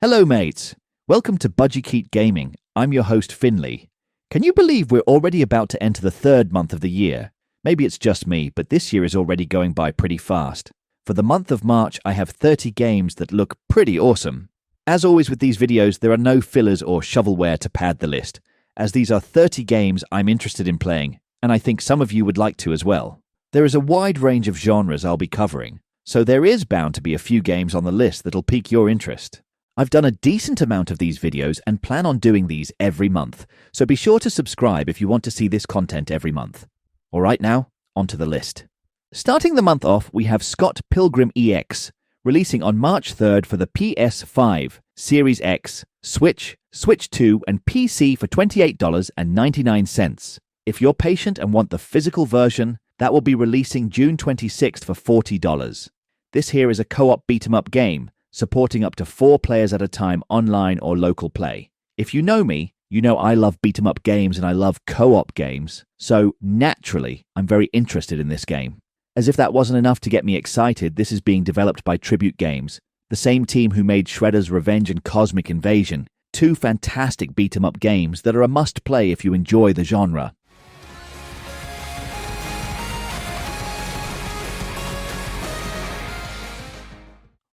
Hello mates, welcome to Budgie Gaming. I'm your host Finley. Can you believe we're already about to enter the third month of the year? Maybe it's just me, but this year is already going by pretty fast. For the month of March, I have 30 games that look pretty awesome. As always with these videos, there are no fillers or shovelware to pad the list, as these are 30 games I'm interested in playing, and I think some of you would like to as well. There is a wide range of genres I'll be covering, so there is bound to be a few games on the list that'll pique your interest. I've done a decent amount of these videos and plan on doing these every month, so be sure to subscribe if you want to see this content every month. Alright now, onto the list. Starting the month off, we have Scott Pilgrim EX, releasing on March 3rd for the PS5, Series X, Switch, Switch 2 and PC for $28.99. If you're patient and want the physical version, that will be releasing June 26th for $40. This here is a co-op beat-em-up game, supporting up to 4 players at a time online or local play. If you know me, you know I love beat-em-up games and I love co-op games, so naturally I'm very interested in this game. As if that wasn't enough to get me excited, this is being developed by Tribute Games, the same team who made Shredder's Revenge and Cosmic Invasion, 2 fantastic beat-em-up games that are a must-play if you enjoy the genre.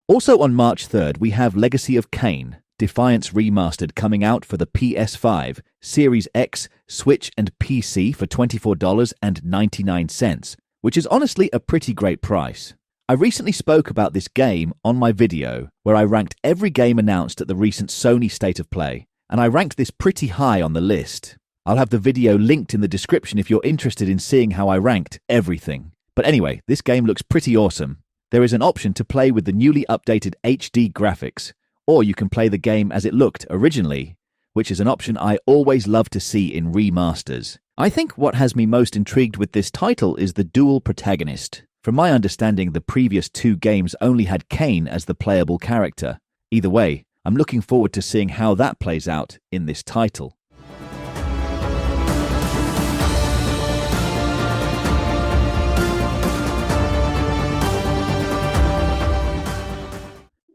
Also on March 3rd, we have Legacy of Kain, Defiance Remastered, coming out for the PS5, Series X, Switch and PC for $24.99, which is honestly a pretty great price. I recently spoke about this game on my video, where I ranked every game announced at the recent Sony State of Play, and I ranked this pretty high on the list. I'll have the video linked in the description if you're interested in seeing how I ranked everything. But anyway, this game looks pretty awesome. There is an option to play with the newly updated HD graphics, or you can play the game as it looked originally, which is an option I always love to see in remasters. I think what has me most intrigued with this title is the dual protagonist. From my understanding, the previous 2 games only had Kain as the playable character. Either way, I'm looking forward to seeing how that plays out in this title.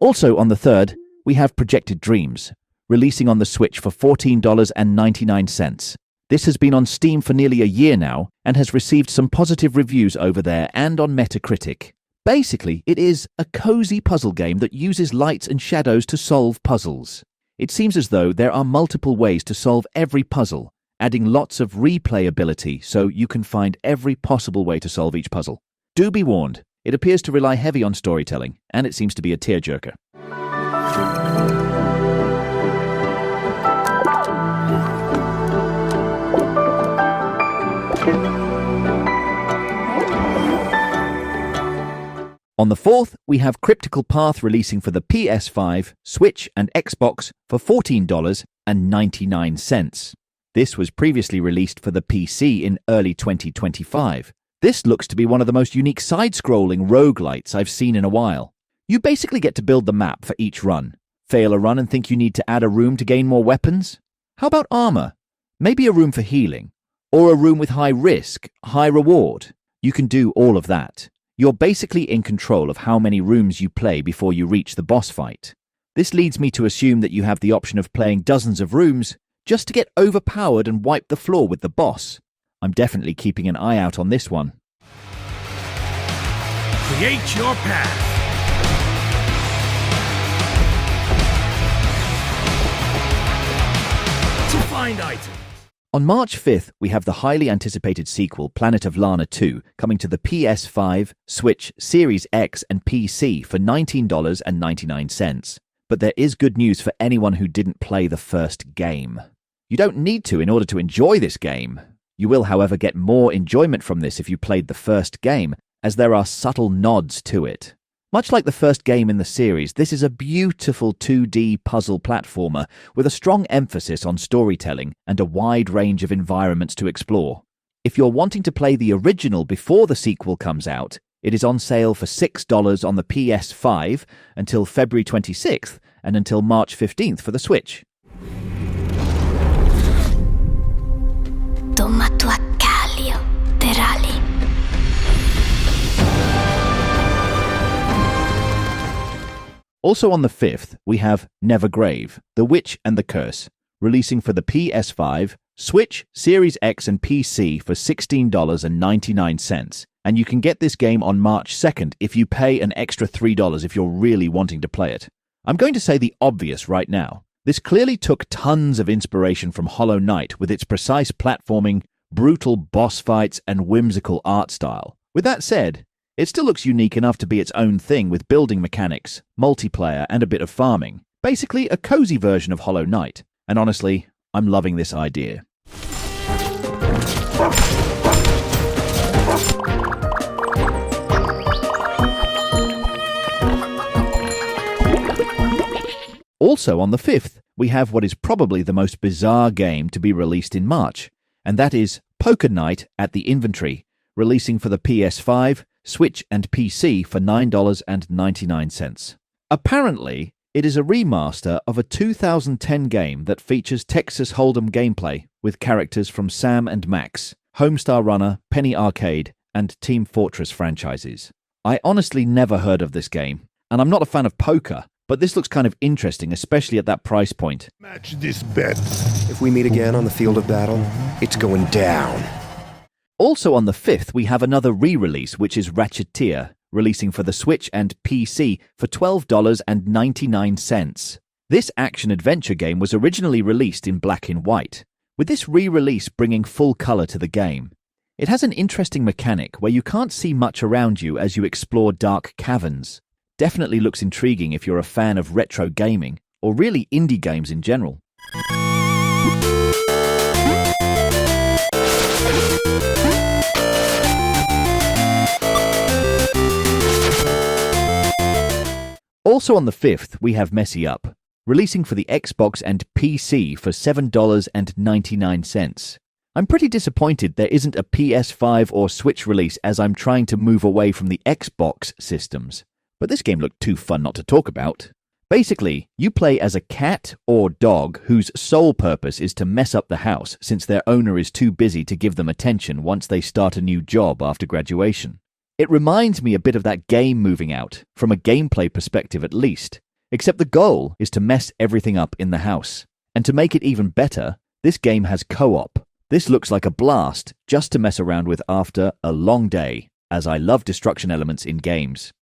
Also on the 3rd, we have Projected Dreams, releasing on the Switch for $14.99. This has been on Steam for nearly a year now and has received some positive reviews over there and on Metacritic. Basically, it is a cozy puzzle game that uses lights and shadows to solve puzzles. It seems as though there are multiple ways to solve every puzzle, adding lots of replayability so you can find every possible way to solve each puzzle. Do be warned. It appears to rely heavy on storytelling, and it seems to be a tearjerker. On the 4th, we have Cryptical Path releasing for the PS5, Switch and Xbox for $14.99. This was previously released for the PC in early 2025. This looks to be one of the most unique side-scrolling roguelites I've seen in a while. You basically get to build the map for each run. Fail a run and think you need to add a room to gain more weapons? How about armor? Maybe a room for healing? Or a room with high risk, high reward? You can do all of that. You're basically in control of how many rooms you play before you reach the boss fight. This leads me to assume that you have the option of playing dozens of rooms just to get overpowered and wipe the floor with the boss. I'm definitely keeping an eye out on this one. Create your path. To find items. On March 5th, we have the highly anticipated sequel, Planet of Lana 2, coming to the PS5, Switch, Series X and PC for $19.99. But there is good news for anyone who didn't play the first game. You don't need to in order to enjoy this game. You will, however, get more enjoyment from this if you played the first game, as there are subtle nods to it. Much like the first game in the series, this is a beautiful 2D puzzle platformer with a strong emphasis on storytelling and a wide range of environments to explore. If you're wanting to play the original before the sequel comes out, it is on sale for $6 on the PS5 until February 26th and until March 15th for the Switch. Also on the 5th, we have Nevergrave, The Witch and the Curse, releasing for the PS5, Switch, Series X and PC for $16.99, and you can get this game on March 2nd if you pay an extra $3 if you're really wanting to play it. I'm going to say the obvious right now. This clearly took tons of inspiration from Hollow Knight with its precise platforming, brutal boss fights, and whimsical art style. With that said, it still looks unique enough to be its own thing with building mechanics, multiplayer, and a bit of farming. Basically, a cozy version of Hollow Knight. And honestly, I'm loving this idea. Also on the 5th, we have what is probably the most bizarre game to be released in March, and that is Poker Night at the Inventory, releasing for the PS5, Switch and PC for $9.99. Apparently, it is a remaster of a 2010 game that features Texas Hold'em gameplay with characters from Sam and Max, Homestar Runner, Penny Arcade, and Team Fortress franchises. I honestly never heard of this game, and I'm not a fan of poker, but this looks kind of interesting, especially at that price point. Match this bet. If we meet again on the field of battle, it's going down. Also on the 5th, we have another re-release, which is Ratcheteer, releasing for the Switch and PC for $12.99. This action-adventure game was originally released in black and white, with this re-release bringing full color to the game. It has an interesting mechanic where you can't see much around you as you explore dark caverns. Definitely looks intriguing if you're a fan of retro gaming, or really indie games in general. Also on the 5th, we have Messy Up, releasing for the Xbox and PC for $7.99. I'm pretty disappointed there isn't a PS5 or Switch release as I'm trying to move away from the Xbox systems. But this game looked too fun not to talk about. Basically, you play as a cat or dog whose sole purpose is to mess up the house since their owner is too busy to give them attention once they start a new job after graduation. It reminds me a bit of that game Moving Out, from a gameplay perspective at least, except the goal is to mess everything up in the house. And to make it even better, this game has co-op. This looks like a blast just to mess around with after a long day, as I love destruction elements in games.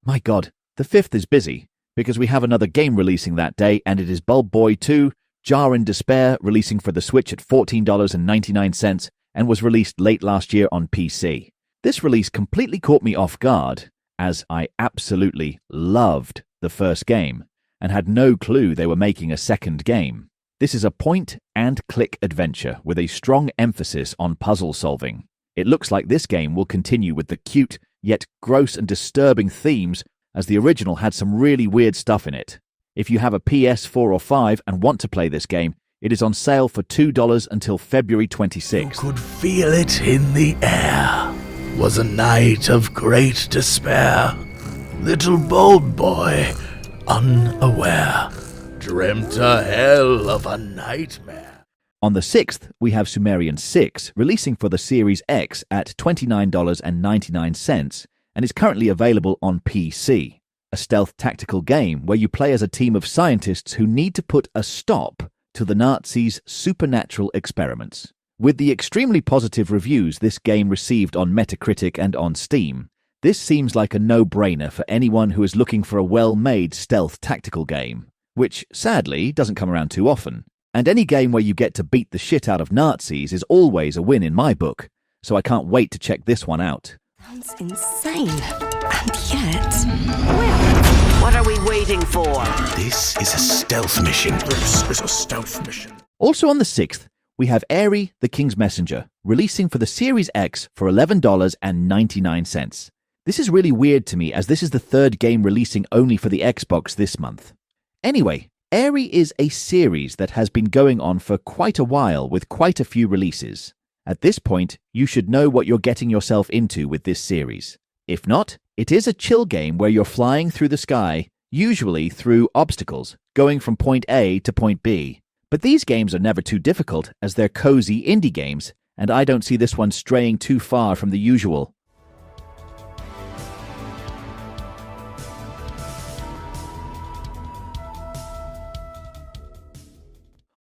My god, the 5th is busy, because we have another game releasing that day, and it is Bulb Boy 2, Jar in Despair, releasing for the Switch at $14.99, and was released late last year on PC. This release completely caught me off guard, as I absolutely loved the first game, and had no clue they were making a second game. This is a point-and-click adventure with a strong emphasis on puzzle solving. It looks like this game will continue with the cute, yet gross and disturbing themes, as the original had some really weird stuff in it. If you have a PS4 or 5 and want to play this game, it is on sale for $2 until February 26th. You could feel it in the air. Was a night of great despair. Little Bulb Boy, unaware, dreamt a hell of a nightmare. On the 6th, we have Sumerian 6, releasing for the Series X at $29.99, and is currently available on PC. A stealth tactical game where you play as a team of scientists who need to put a stop to the Nazis' supernatural experiments. With the extremely positive reviews this game received on Metacritic and on Steam, this seems like a no-brainer for anyone who is looking for a well-made stealth tactical game, which, sadly, doesn't come around too often. And any game where you get to beat the shit out of Nazis is always a win in my book, so I can't wait to check this one out. Sounds insane. And yet... Well, what are we waiting for? This is a stealth mission. This is a stealth mission. Also on the 6th, we have Aerie, the King's Messenger, releasing for the Series X for $11.99. This is really weird to me as this is the third game releasing only for the Xbox this month. Anyway, Aerie is a series that has been going on for quite a while with quite a few releases. At this point, you should know what you're getting yourself into with this series. If not, it is a chill game where you're flying through the sky, usually through obstacles, going from point A to point B. But these games are never too difficult, as they're cozy indie games, and I don't see this one straying too far from the usual.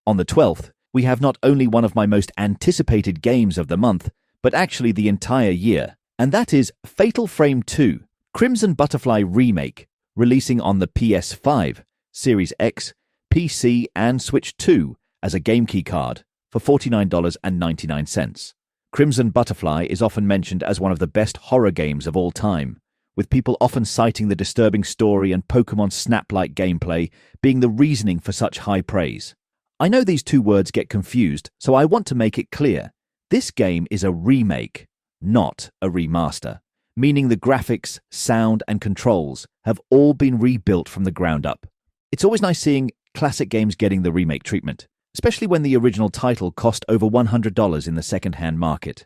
On the 12th, we have not only one of my most anticipated games of the month, but actually the entire year, and that is Fatal Frame 2, Crimson Butterfly Remake, releasing on the PS5, Series X, PC and Switch 2 as a game key card for $49.99. Crimson Butterfly is often mentioned as one of the best horror games of all time, with people often citing the disturbing story and Pokemon Snap-like gameplay being the reasoning for such high praise. I know these two words get confused, so I want to make it clear. This game is a remake, not a remaster, meaning the graphics, sound, and controls have all been rebuilt from the ground up. It's always nice seeing classic games getting the remake treatment, especially when the original title cost over $100 in the second-hand market.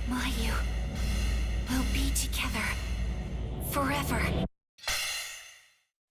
Mayu, we'll be together forever.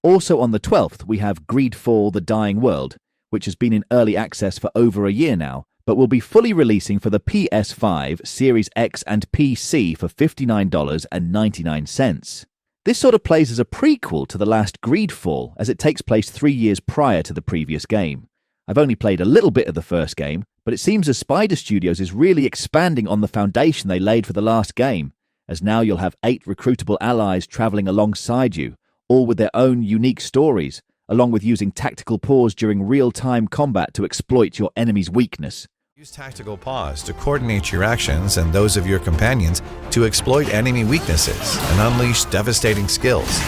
Also on the 12th, we have Greedfall: The Dying World, which has been in early access for over a year now, but will be fully releasing for the PS5, Series X and PC for $59.99. This sort of plays as a prequel to the last Greedfall, as it takes place 3 years prior to the previous game. I've only played a little bit of the first game, but it seems as Spider Studios is really expanding on the foundation they laid for the last game, as now you'll have 8 recruitable allies travelling alongside you, all with their own unique stories, along with using tactical pause during real-time combat to exploit your enemy's weakness. Use tactical pause to coordinate your actions and those of your companions to exploit enemy weaknesses and unleash devastating skills.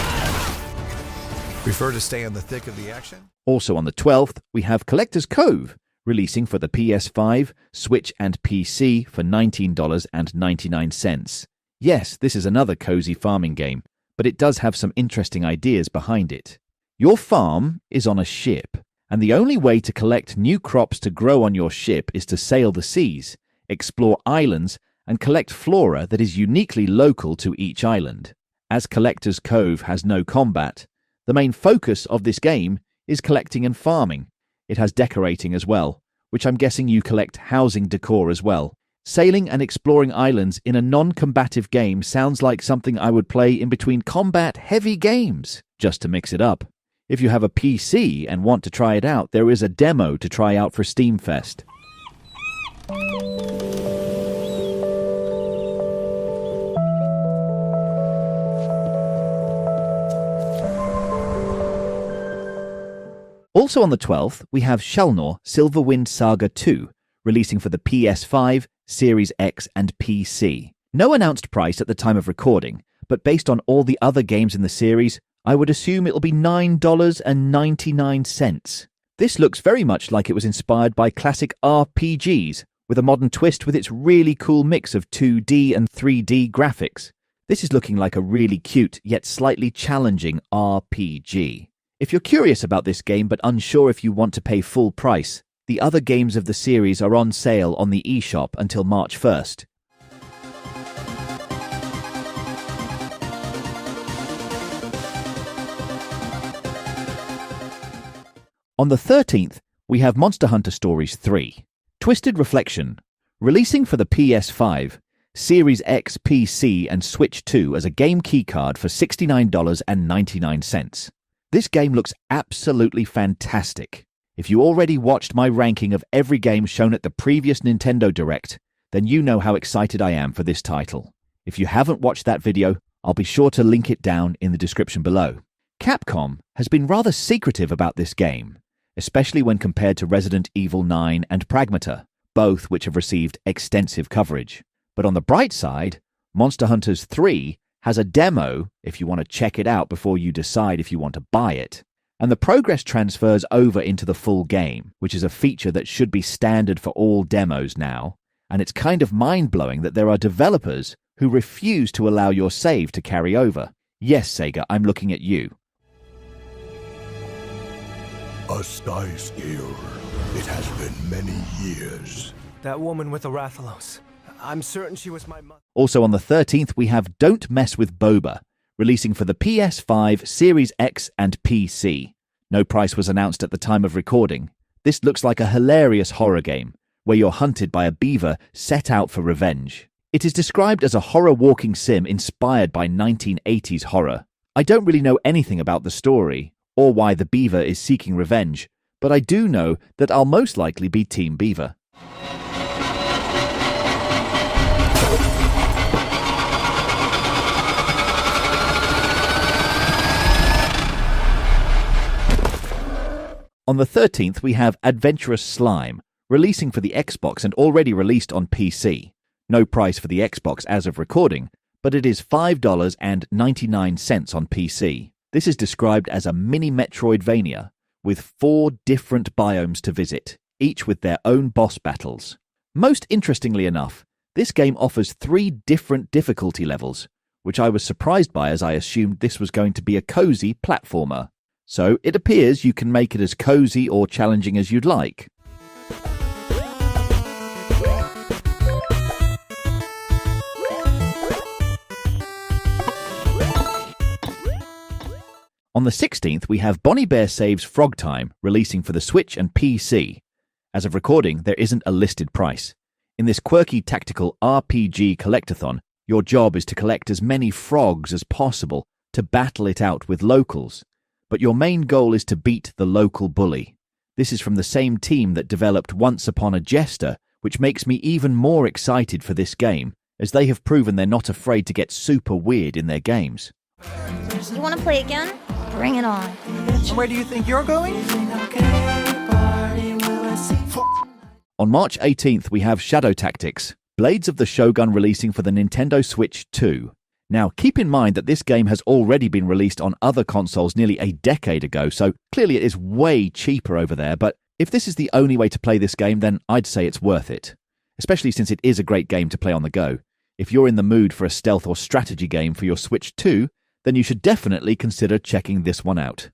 Prefer to stay in the thick of the action? Also on the 12th, we have Collector's Cove, releasing for the PS5, Switch and PC for $19.99. Yes, this is another cozy farming game, but it does have some interesting ideas behind it. Your farm is on a ship, and the only way to collect new crops to grow on your ship is to sail the seas, explore islands, and collect flora that is uniquely local to each island. As Collector's Cove has no combat, the main focus of this game is collecting and farming. It has decorating as well, which I'm guessing you collect housing decor as well. Sailing and exploring islands in a non-combative game sounds like something I would play in between combat-heavy games, just to mix it up. If you have a PC and want to try it out, there is a demo to try out for Steamfest. Also on the 12th, we have Shalnor Silverwind Saga 2, releasing for the PS5, Series X and PC. No announced price at the time of recording, but based on all the other games in the series, I would assume it'll be $9.99. This looks very much like it was inspired by classic RPGs, with a modern twist with its really cool mix of 2D and 3D graphics. This is looking like a really cute, yet slightly challenging RPG. If you're curious about this game but unsure if you want to pay full price, the other games of the series are on sale on the eShop until March 1st. On the 13th, we have Monster Hunter Stories 3, Twisted Reflection, releasing for the PS5, Series X, PC and Switch 2 as a game keycard for $69.99. This game looks absolutely fantastic. If you already watched my ranking of every game shown at the previous Nintendo Direct, then you know how excited I am for this title. If you haven't watched that video, I'll be sure to link it down in the description below. Capcom has been rather secretive about this game, especially when compared to Resident Evil 9 and Pragmata, both which have received extensive coverage. But on the bright side, Monster Hunter 3 has a demo if you want to check it out before you decide if you want to buy it. And the progress transfers over into the full game, which is a feature that should be standard for all demos now. And it's kind of mind-blowing that there are developers who refuse to allow your save to carry over. Yes, Sega, I'm looking at you. A sky scale. It has been many years. That woman with the Rathalos. I'm certain she was my mother. Also on the 13th, we have Don't Mess with Boba, releasing for the PS5, Series X and PC. No price was announced at the time of recording. This looks like a hilarious horror game, where you're hunted by a beaver set out for revenge. It is described as a horror walking sim inspired by 1980s horror. I don't really know anything about the story, or why the beaver is seeking revenge, but I do know that I'll most likely be Team Beaver. On the 13th, we have Adventurous Slime, releasing for the Xbox and already released on PC. No price for the Xbox as of recording, but it is $5.99 on PC. This is described as a mini Metroidvania, with 4 different biomes to visit, each with their own boss battles. Most interestingly enough, this game offers 3 different difficulty levels, which I was surprised by as I assumed this was going to be a cozy platformer. So it appears you can make it as cozy or challenging as you'd like. On the 16th, we have Bonnie Bear Saves Frog Time, releasing for the Switch and PC. As of recording, there isn't a listed price. In this quirky tactical RPG collectathon, your job is to collect as many frogs as possible to battle it out with locals. But your main goal is to beat the local bully. This is from the same team that developed Once Upon a Jester, which makes me even more excited for this game, as they have proven they're not afraid to get super weird in their games. You want to play again? Bring it on. Where do you think you're going? On March 18th, we have Shadow Tactics, Blades of the Shogun releasing for the Nintendo Switch 2. Now, keep in mind that this game has already been released on other consoles nearly a decade ago, so clearly it is way cheaper over there, but if this is the only way to play this game, then I'd say it's worth it. Especially since it is a great game to play on the go. If you're in the mood for a stealth or strategy game for your Switch 2, then you should definitely consider checking this one out.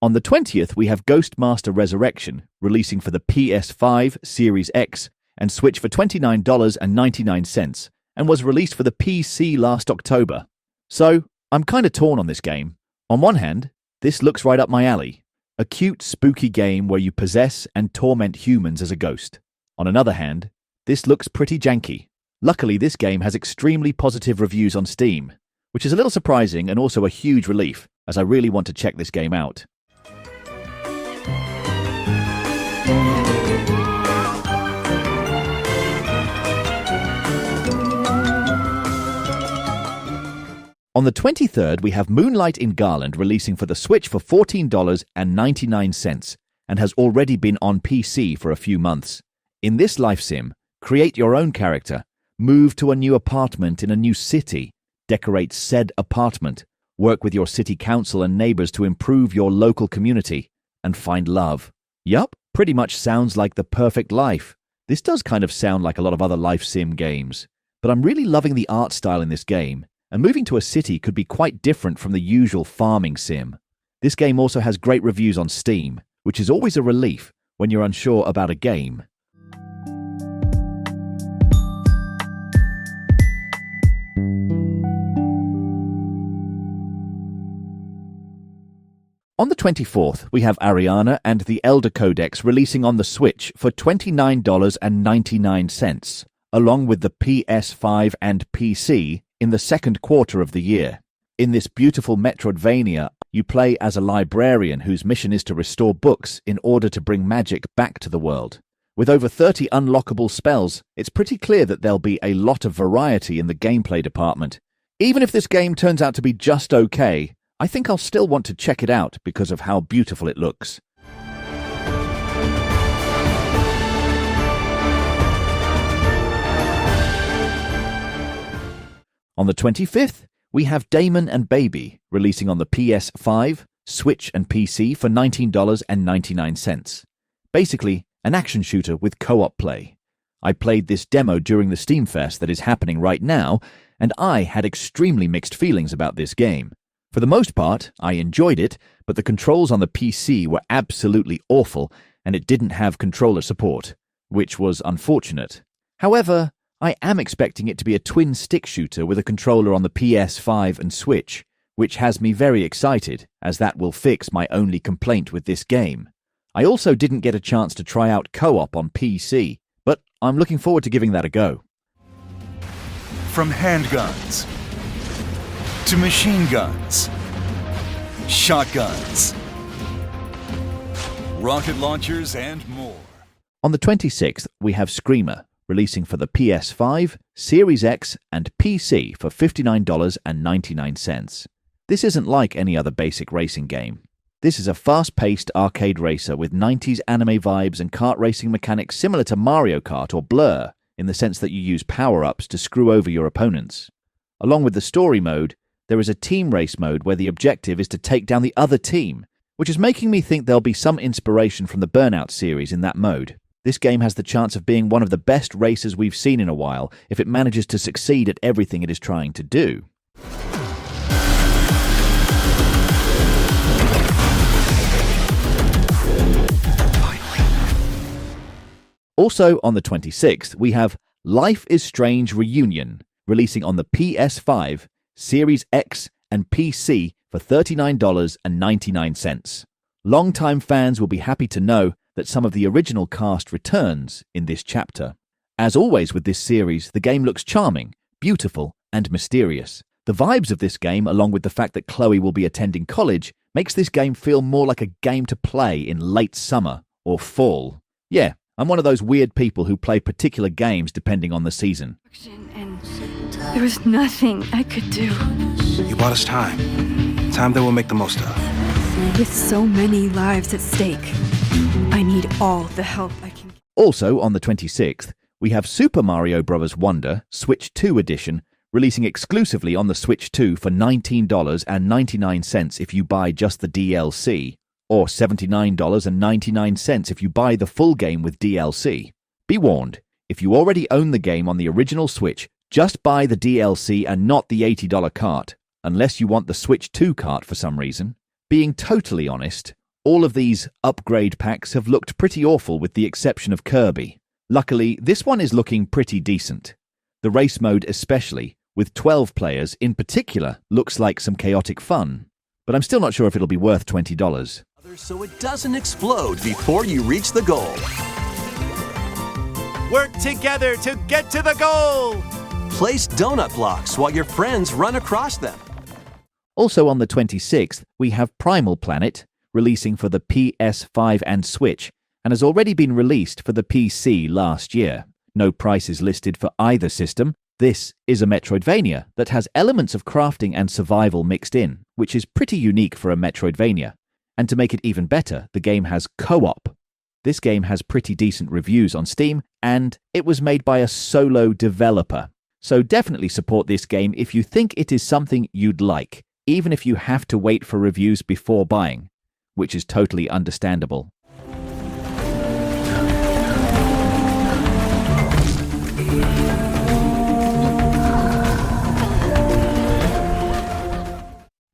On the 20th, we have Ghostmaster Resurrection, releasing for the PS5, Series X, and Switch for $29.99, and was released for the PC last October. So, I'm kinda torn on this game. On one hand, this looks right up my alley. A cute, spooky game where you possess and torment humans as a ghost. On another hand, this looks pretty janky. Luckily, this game has extremely positive reviews on Steam, which is a little surprising and also a huge relief, as I really want to check this game out. On the 23rd, we have Moonlight in Garland releasing for the Switch for $14.99 and has already been on PC for a few months. In this life sim, create your own character, move to a new apartment in a new city, decorate said apartment, work with your city council and neighbors to improve your local community, and find love. Yup, pretty much sounds like the perfect life. This does kind of sound like a lot of other life sim games, but I'm really loving the art style in this game. And moving to a city could be quite different from the usual farming sim. This game also has great reviews on Steam, which is always a relief when you're unsure about a game. On the 24th, we have Ariana and the Elder Codex releasing on the Switch for $29.99, along with the PS5 and PC in the second quarter of the year. In this beautiful Metroidvania, you play as a librarian whose mission is to restore books in order to bring magic back to the world. With over 30 unlockable spells, it's pretty clear that there'll be a lot of variety in the gameplay department. Even if this game turns out to be just okay, I think I'll still want to check it out because of how beautiful it looks. On the 25th, we have Damon and Baby, releasing on the PS5, Switch and PC for $19.99. Basically, an action shooter with co-op play. I played this demo during the Steam Fest that is happening right now, and I had extremely mixed feelings about this game. For the most part, I enjoyed it, but the controls on the PC were absolutely awful, and it didn't have controller support. which was unfortunate. However, I am expecting it to be a twin-stick shooter with a controller on the PS5 and Switch, which has me very excited, as that will fix my only complaint with this game. I also didn't get a chance to try out co-op on PC, but I'm looking forward to giving that a go. From handguns to machine guns, shotguns, rocket launchers, and more. On the 26th, we have Screamer, releasing for the PS5, Series X, and PC for $59.99. This isn't like any other basic racing game. This is a fast-paced arcade racer with 90s anime vibes and kart racing mechanics similar to Mario Kart or Blur, in the sense that you use power-ups to screw over your opponents. Along with the story mode, there is a team race mode where the objective is to take down the other team, which is making me think there'll be some inspiration from the Burnout series in that mode. This game has the chance of being one of the best racers we've seen in a while if it manages to succeed at everything it is trying to do. Also on the 26th, we have Life is Strange Reunion, releasing on the PS5, Series X, and PC for $39.99. Longtime fans will be happy to know that some of the original cast returns in this chapter. As always with this series, the game looks charming, beautiful, and mysterious. The vibes of this game, along with the fact that Chloe will be attending college, makes this game feel more like a game to play in late summer or fall. Yeah, I'm one of those weird people who play particular games depending on the season. And there was nothing I could do. You bought us time. Time that we'll make the most of. With so many lives at stake, I need all the help I can get. Also on the 26th, we have Super Mario Bros. Wonder Switch 2 Edition, releasing exclusively on the Switch 2 for $19.99 if you buy just the DLC, or $79.99 if you buy the full game with DLC. Be warned, if you already own the game on the original Switch, just buy the DLC and not the $80 cart, unless you want the Switch 2 cart for some reason. Being totally honest, all of these upgrade packs have looked pretty awful with the exception of Kirby. Luckily, this one is looking pretty decent. The race mode especially, with 12 players in particular, looks like some chaotic fun. But I'm still not sure if it'll be worth $20. So it doesn't explode before you reach the goal. Work together to get to the goal! Place donut blocks while your friends run across them. Also on the 26th, we have Primal Planet, releasing for the PS5 and Switch, and has already been released for the PC last year. No prices listed for either system. This is a Metroidvania that has elements of crafting and survival mixed in, which is pretty unique for a Metroidvania. And to make it even better, the game has co-op. This game has pretty decent reviews on Steam, and it was made by a solo developer. So definitely support this game if you think it is something you'd like, even if you have to wait for reviews before buying, which is totally understandable.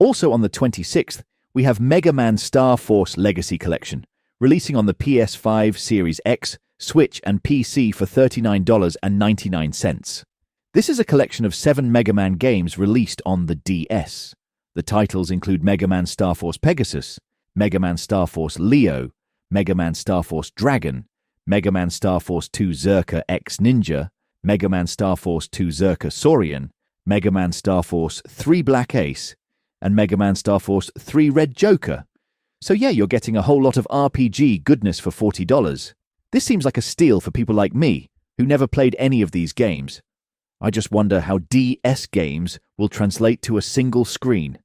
Also on the 26th, we have Mega Man Star Force Legacy Collection, releasing on the PS5, Series X, Switch, and PC for $39.99. This is a collection of 7 Mega Man games released on the DS. The titles include Mega Man Star Force Pegasus, Mega Man Star Force Leo, Mega Man Star Force Dragon, Mega Man Star Force 2 Zerka X Ninja, Mega Man Star Force 2 Zerka Saurian, Mega Man Star Force 3 Black Ace, and Mega Man Star Force 3 Red Joker. So yeah, you're getting a whole lot of RPG goodness for $40. This seems like a steal for people like me, who never played any of these games. I just wonder how DS games will translate to a single screen.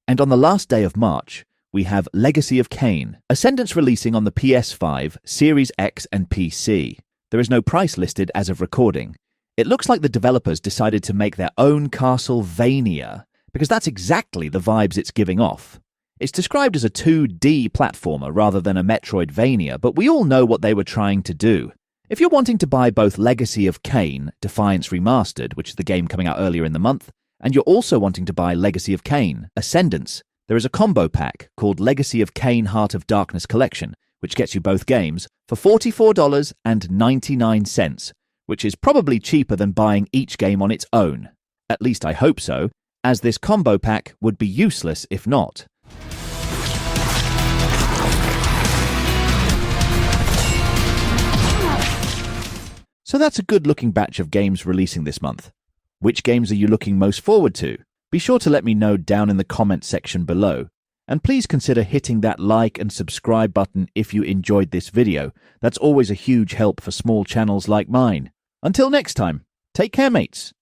And on the last day of March, we have Legacy of Kain, Ascendance releasing on the PS5, Series X and PC. There is no price listed as of recording. It looks like the developers decided to make their own Castlevania, because that's exactly the vibes it's giving off. It's described as a 2D platformer rather than a Metroidvania, but we all know what they were trying to do. If you're wanting to buy both Legacy of Kain, Defiance Remastered, which is the game coming out earlier in the month, and you're also wanting to buy Legacy of Kain, Ascendance, there is a combo pack called Legacy of Kain Heart of Darkness Collection, which gets you both games for $44.99, which is probably cheaper than buying each game on its own. At least I hope so, as this combo pack would be useless if not. So that's a good-looking batch of games releasing this month. Which games are you looking most forward to? Be sure to let me know down in the comments section below. And please consider hitting that like and subscribe button if you enjoyed this video. That's always a huge help for small channels like mine. Until next time, take care, mates.